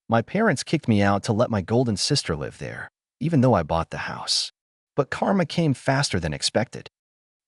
My parents kicked me out to let my golden sister live there, even though I bought the house. But karma came faster than expected.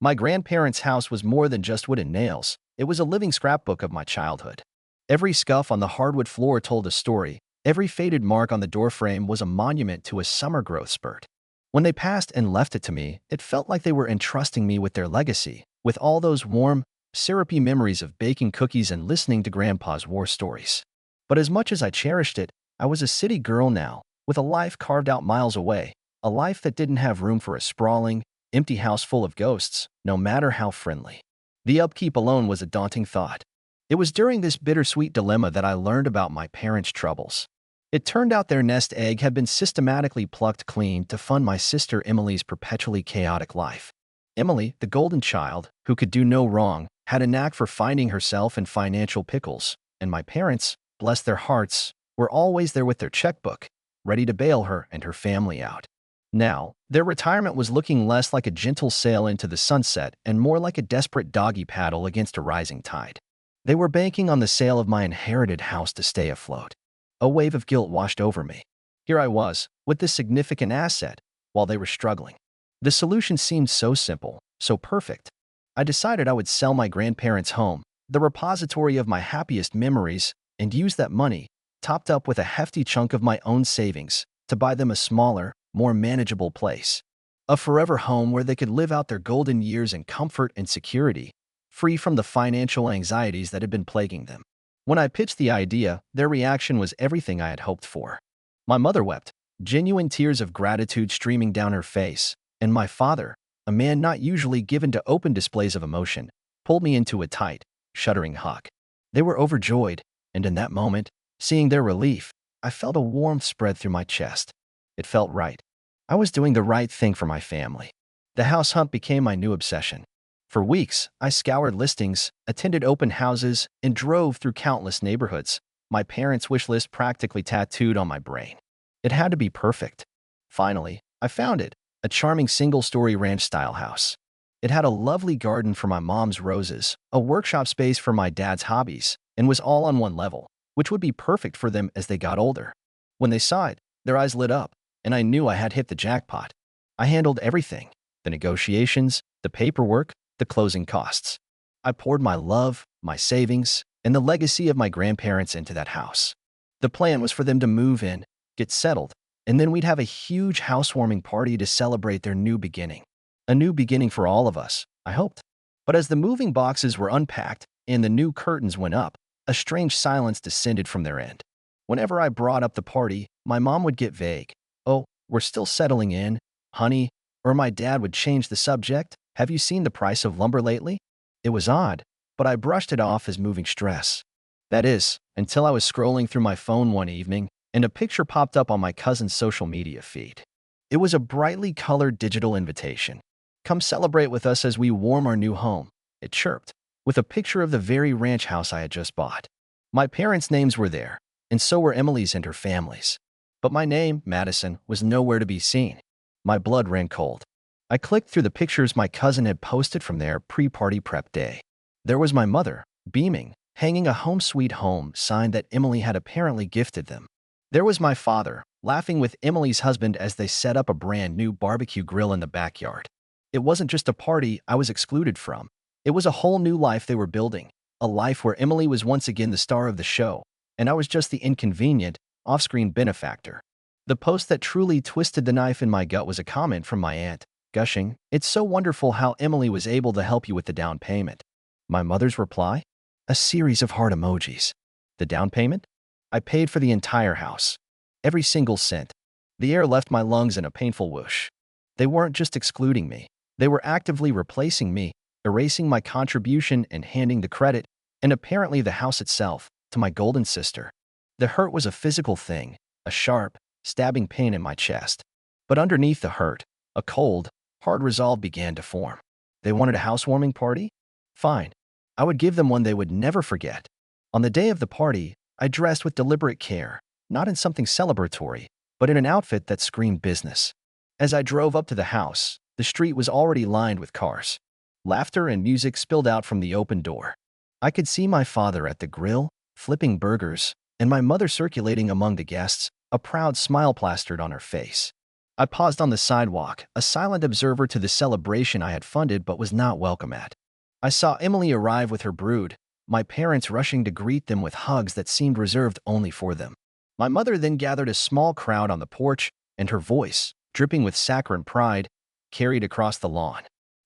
My grandparents' house was more than just wood and nails. It was a living scrapbook of my childhood. Every scuff on the hardwood floor told a story. Every faded mark on the doorframe was a monument to a summer growth spurt. When they passed and left it to me, it felt like they were entrusting me with their legacy, with all those warm, syrupy memories of baking cookies and listening to Grandpa's war stories. But as much as I cherished it, I was a city girl now, with a life carved out miles away, a life that didn't have room for a sprawling, empty house full of ghosts, no matter how friendly. The upkeep alone was a daunting thought. It was during this bittersweet dilemma that I learned about my parents' troubles. It turned out their nest egg had been systematically plucked clean to fund my sister Emily's perpetually chaotic life. Emily, the golden child, who could do no wrong, had a knack for finding herself in financial pickles, and my parents, bless their hearts, were always there with their checkbook, ready to bail her and her family out. Now, their retirement was looking less like a gentle sail into the sunset and more like a desperate doggy paddle against a rising tide. They were banking on the sale of my inherited house to stay afloat. A wave of guilt washed over me. Here I was, with this significant asset, while they were struggling. The solution seemed so simple, so perfect. I decided I would sell my grandparents' home, the repository of my happiest memories, and use that money, topped up with a hefty chunk of my own savings, to buy them a smaller, more manageable place. A forever home where they could live out their golden years in comfort and security, free from the financial anxieties that had been plaguing them. When I pitched the idea, their reaction was everything I had hoped for. My mother wept, genuine tears of gratitude streaming down her face, and my father, a man not usually given to open displays of emotion, pulled me into a tight, shuddering hug. They were overjoyed, and in that moment, seeing their relief, I felt a warmth spread through my chest. It felt right. I was doing the right thing for my family. The house hunt became my new obsession. For weeks, I scoured listings, attended open houses, and drove through countless neighborhoods, my parents' wish list practically tattooed on my brain. It had to be perfect. Finally, I found it, a charming single-story ranch-style house. It had a lovely garden for my mom's roses, a workshop space for my dad's hobbies, and was all on one level, which would be perfect for them as they got older. When they saw it, their eyes lit up, and I knew I had hit the jackpot. I handled everything, the negotiations, the paperwork, the closing costs. I poured my love, my savings, and the legacy of my grandparents into that house. The plan was for them to move in, get settled, and then we'd have a huge housewarming party to celebrate their new beginning. A new beginning for all of us, I hoped. But as the moving boxes were unpacked and the new curtains went up, a strange silence descended from their end. Whenever I brought up the party, my mom would get vague. "Oh, we're still settling in, honey," or my dad would change the subject. "Have you seen the price of lumber lately?" It was odd, but I brushed it off as moving stress. That is, until I was scrolling through my phone one evening, and a picture popped up on my cousin's social media feed. It was a brightly colored digital invitation. "Come celebrate with us as we warm our new home," it chirped, with a picture of the very ranch house I had just bought. My parents' names were there, and so were Emily's and her family's. But my name, Madison, was nowhere to be seen. My blood ran cold. I clicked through the pictures my cousin had posted from their pre-party prep day. There was my mother, beaming, hanging a home sweet home sign that Emily had apparently gifted them. There was my father, laughing with Emily's husband as they set up a brand new barbecue grill in the backyard. It wasn't just a party I was excluded from. It was a whole new life they were building, a life where Emily was once again the star of the show, and I was just the inconvenient, off-screen benefactor. The post that truly twisted the knife in my gut was a comment from my aunt, gushing, "It's so wonderful how Emily was able to help you with the down payment." My mother's reply? A series of heart emojis. The down payment? I paid for the entire house. Every single cent. The air left my lungs in a painful whoosh. They weren't just excluding me. They were actively replacing me, erasing my contribution and handing the credit, and apparently the house itself, to my golden sister. The hurt was a physical thing, a sharp, stabbing pain in my chest. But underneath the hurt, a cold, hard resolve began to form. They wanted a housewarming party? Fine. I would give them one they would never forget. On the day of the party, I dressed with deliberate care, not in something celebratory, but in an outfit that screamed business. As I drove up to the house, the street was already lined with cars. Laughter and music spilled out from the open door. I could see my father at the grill, flipping burgers, and my mother circulating among the guests, a proud smile plastered on her face. I paused on the sidewalk, a silent observer to the celebration I had funded but was not welcome at. I saw Emily arrive with her brood, my parents rushing to greet them with hugs that seemed reserved only for them. My mother then gathered a small crowd on the porch, and her voice, dripping with saccharine pride, carried across the lawn.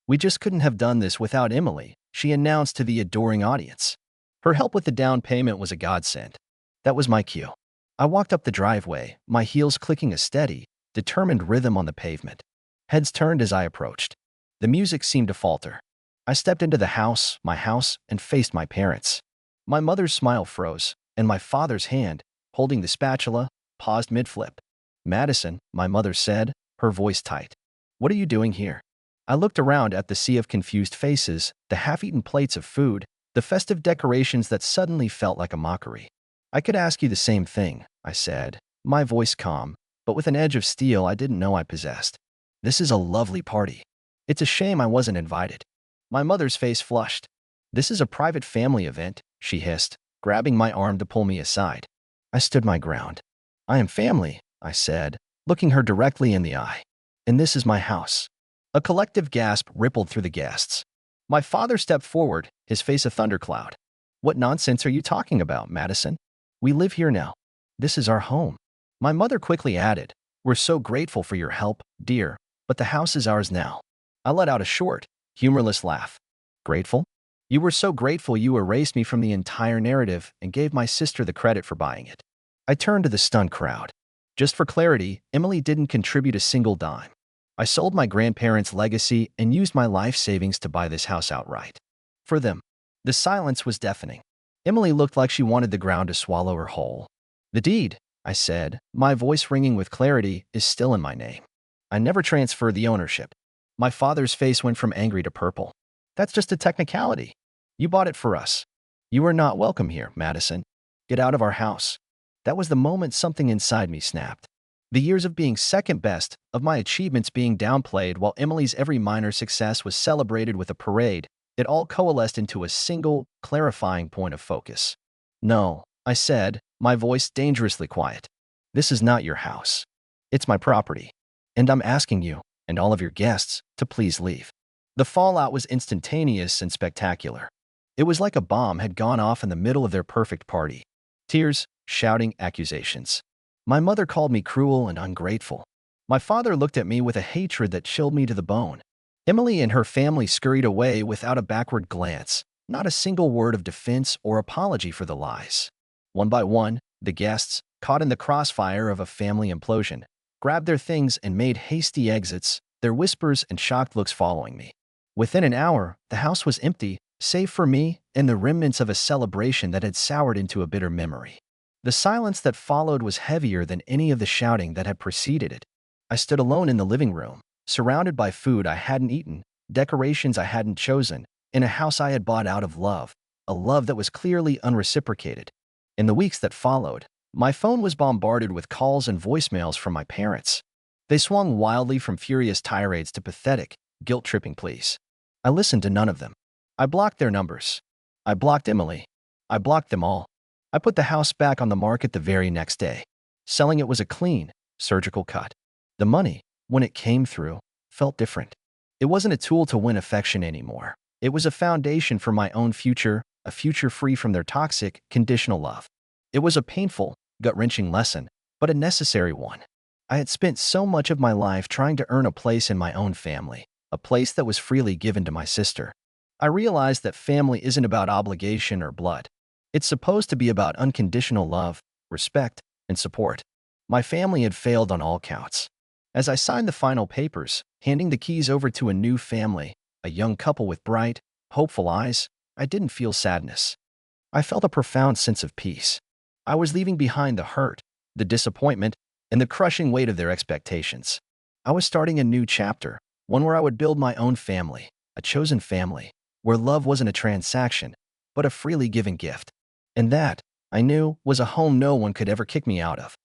"We just couldn't have done this without Emily," she announced to the adoring audience. Her help with the down payment was a godsend. That was my cue. I walked up the driveway, my heels clicking a steady, determined rhythm on the pavement. Heads turned as I approached. The music seemed to falter. I stepped into the house, my house, and faced my parents. My mother's smile froze, and my father's hand, holding the spatula, paused mid-flip. "Madison," my mother said, her voice tight. "What are you doing here?" I looked around at the sea of confused faces, the half-eaten plates of food, the festive decorations that suddenly felt like a mockery. "I could ask you the same thing," I said, my voice calm, but with an edge of steel I didn't know I possessed. "This is a lovely party. It's a shame I wasn't invited." My mother's face flushed. "This is a private family event," she hissed, grabbing my arm to pull me aside. I stood my ground. "I am family," I said, looking her directly in the eye. "And this is my house." A collective gasp rippled through the guests. My father stepped forward, his face a thundercloud. "What nonsense are you talking about, Madison? We live here now. This is our home." My mother quickly added, "We're so grateful for your help, dear, but the house is ours now." I let out a short, humorless laugh. "Grateful? You were so grateful you erased me from the entire narrative and gave my sister the credit for buying it." I turned to the stunned crowd. Just for clarity, Emily didn't contribute a single dime. I sold my grandparents' legacy and used my life savings to buy this house outright. For them. The silence was deafening. Emily looked like she wanted the ground to swallow her whole. "The deed," I said, my voice ringing with clarity, "is still in my name. I never transferred the ownership." My father's face went from angry to purple. "That's just a technicality. You bought it for us. You are not welcome here, Madison. Get out of our house." That was the moment something inside me snapped. The years of being second best, of my achievements being downplayed while Emily's every minor success was celebrated with a parade, it all coalesced into a single, clarifying point of focus. "No," I said, my voice dangerously quiet. "This is not your house. It's my property. And I'm asking you, and all of your guests, to please leave." The fallout was instantaneous and spectacular. It was like a bomb had gone off in the middle of their perfect party. Tears, shouting, accusations. My mother called me cruel and ungrateful. My father looked at me with a hatred that chilled me to the bone. Emily and her family scurried away without a backward glance, not a single word of defense or apology for the lies. One by one, the guests, caught in the crossfire of a family implosion, grabbed their things and made hasty exits, their whispers and shocked looks following me. Within an hour, the house was empty, save for me and the remnants of a celebration that had soured into a bitter memory. The silence that followed was heavier than any of the shouting that had preceded it. I stood alone in the living room, surrounded by food I hadn't eaten, decorations I hadn't chosen, in a house I had bought out of love, a love that was clearly unreciprocated. In the weeks that followed, my phone was bombarded with calls and voicemails from my parents. They swung wildly from furious tirades to pathetic, guilt-tripping pleas. I listened to none of them. I blocked their numbers. I blocked Emily. I blocked them all. I put the house back on the market the very next day. Selling it was a clean, surgical cut. The money, when it came through, felt different. It wasn't a tool to win affection anymore. It was a foundation for my own future, a future free from their toxic, conditional love. It was a painful, gut-wrenching lesson, but a necessary one. I had spent so much of my life trying to earn a place in my own family, a place that was freely given to my sister. I realized that family isn't about obligation or blood. It's supposed to be about unconditional love, respect, and support. My family had failed on all counts. As I signed the final papers, handing the keys over to a new family, a young couple with bright, hopeful eyes, I didn't feel sadness. I felt a profound sense of peace. I was leaving behind the hurt, the disappointment, and the crushing weight of their expectations. I was starting a new chapter, one where I would build my own family, a chosen family, where love wasn't a transaction, but a freely given gift. And that, I knew, was a home no one could ever kick me out of.